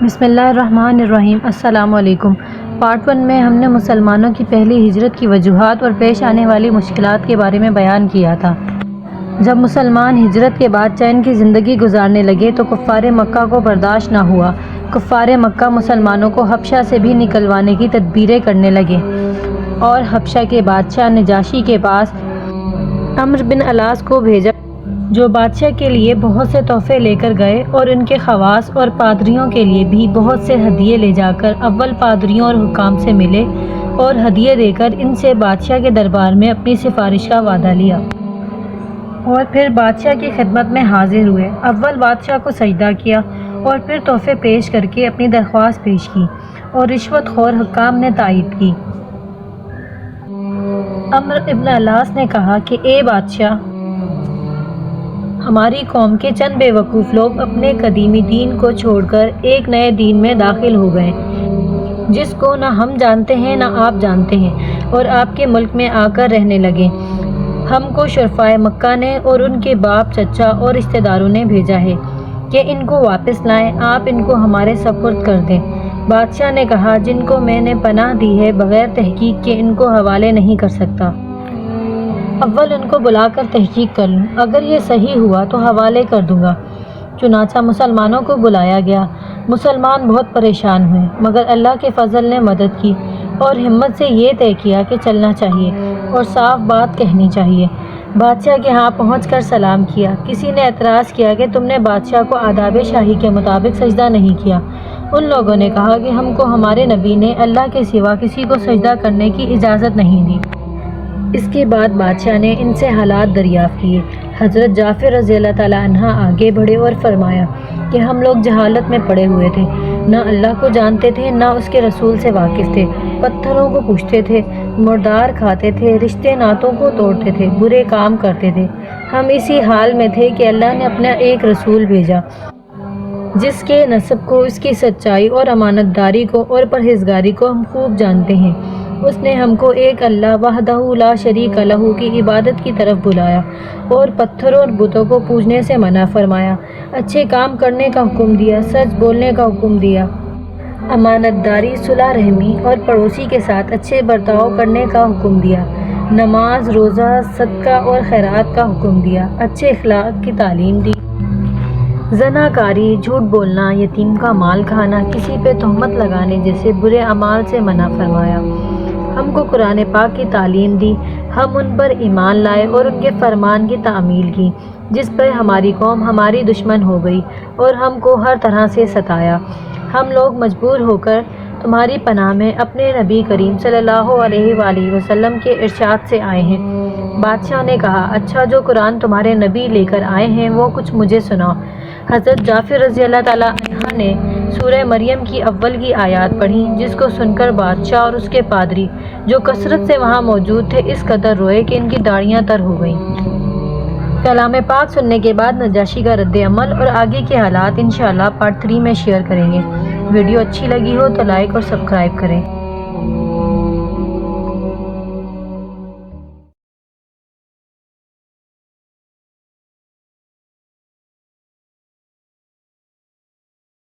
بسم اللہ الرحمن الرحیم۔ السلام علیکم۔ پارٹ 1 میں ہم نے مسلمانوں کی پہلی ہجرت کی وجوہات اور پیش آنے والی مشکلات کے بارے میں بیان کیا تھا۔ جب مسلمان ہجرت کے بعد چین کی زندگی گزارنے لگے تو کفار مکہ کو برداشت نہ ہوا۔ کفار مکہ مسلمانوں کو حبشہ سے بھی نکلوانے کی تدبیریں کرنے لگے اور حبشہ کے بادشاہ نجاشی کے پاس عمرو بن العاص کو بھیجا، جو بادشاہ کے لیے بہت سے تحفے لے کر گئے اور ان کے خواص اور پادریوں کے لیے بھی بہت سے ہدیے لے جا کر اول پادریوں اور حکام سے ملے اور ہدیے دے کر ان سے بادشاہ کے دربار میں اپنی سفارش کا وعدہ لیا اور پھر بادشاہ کی خدمت میں حاضر ہوئے۔ اول بادشاہ کو سجدہ کیا اور پھر تحفے پیش کر کے اپنی درخواست پیش کی اور رشوت خور حکام نے تائید کی۔ عمرو بن العاص نے کہا کہ اے بادشاہ، ہماری قوم کے چند بے وقوف لوگ اپنے قدیمی دین کو چھوڑ کر ایک نئے دین میں داخل ہو گئے جس کو نہ ہم جانتے ہیں نہ آپ جانتے ہیں، اور آپ کے ملک میں آ کر رہنے لگے۔ ہم کو شرفائے مکہ نے اور ان کے باپ، چچا اور رشتہ داروں نے بھیجا ہے کہ ان کو واپس لائیں، آپ ان کو ہمارے سپرد کر دیں۔ بادشاہ نے کہا، جن کو میں نے پناہ دی ہے بغیر تحقیق کے ان کو حوالے نہیں کر سکتا۔ اول ان کو بلا کر تحقیق کر لوں، اگر یہ صحیح ہوا تو حوالے کر دوں گا۔ چنانچہ مسلمانوں کو بلایا گیا۔ مسلمان بہت پریشان ہوئے، مگر اللہ کے فضل نے مدد کی اور ہمت سے یہ طے کیا کہ چلنا چاہیے اور صاف بات کہنی چاہیے۔ بادشاہ کے ہاں پہنچ کر سلام کیا۔ کسی نے اعتراض کیا کہ تم نے بادشاہ کو آداب شاہی کے مطابق سجدہ نہیں کیا۔ ان لوگوں نے کہا کہ ہم کو ہمارے نبی نے اللہ کے سوا کسی کو سجدہ کرنے کی اجازت نہیں دی۔ اس کے بعد بادشاہ نے ان سے حالات دریافت کیے۔ حضرت جعفر رضی اللہ تعالیٰ عنہ آگے بڑھے اور فرمایا کہ ہم لوگ جہالت میں پڑے ہوئے تھے، نہ اللہ کو جانتے تھے نہ اس کے رسول سے واقف تھے، پتھروں کو پوجتے تھے، مردار کھاتے تھے، رشتے ناتوں کو توڑتے تھے، برے کام کرتے تھے۔ ہم اسی حال میں تھے کہ اللہ نے اپنا ایک رسول بھیجا جس کے نسب کو، اس کی سچائی اور امانت داری کو اور پرہیزگاری کو ہم خوب جانتے ہیں۔ اس نے ہم کو ایک اللہ وحدہ لا شریک لہ کی عبادت کی طرف بلایا اور پتھروں اور بتوں کو پوجنے سے منع فرمایا، اچھے کام کرنے کا حکم دیا، سچ بولنے کا حکم دیا، امانت داری، صلح رحمی اور پڑوسی کے ساتھ اچھے برتاؤ کرنے کا حکم دیا، نماز، روزہ، صدقہ اور خیرات کا حکم دیا، اچھے اخلاق کی تعلیم دی، زناکاری، جھوٹ بولنا، یتیم کا مال کھانا، کسی پہ تہمت لگانے جیسے برے اعمال سے منع فرمایا۔ ہم کو قرآن پاک کی تعلیم دی، ہم ان پر ایمان لائے اور ان کے فرمان کی تعمیل کی، جس پر ہماری قوم ہماری دشمن ہو گئی اور ہم کو ہر طرح سے ستایا۔ ہم لوگ مجبور ہو کر تمہاری پناہ میں اپنے نبی کریم صلی اللہ علیہ وآلہ وسلم کے ارشاد سے آئے ہیں۔ بادشاہ نے کہا، اچھا، جو قرآن تمہارے نبی لے کر آئے ہیں وہ کچھ مجھے سناؤ۔ حضرت جعفر رضی اللہ تعالیٰ عنہ نے سورہ مریم کی اول کی آیات پڑھیں، جس کو سن کر بادشاہ اور اس کے پادری جو کثرت سے وہاں موجود تھے اس قدر روئے کہ ان کی داڑھیاں تر ہو گئیں۔ کلام پاک سننے کے بعد نجاشی کا رد عمل اور آگے کے حالات انشاءاللہ پارٹ 3 میں شیئر کریں گے۔ ویڈیو اچھی لگی ہو تو لائک اور سبسکرائب کریں۔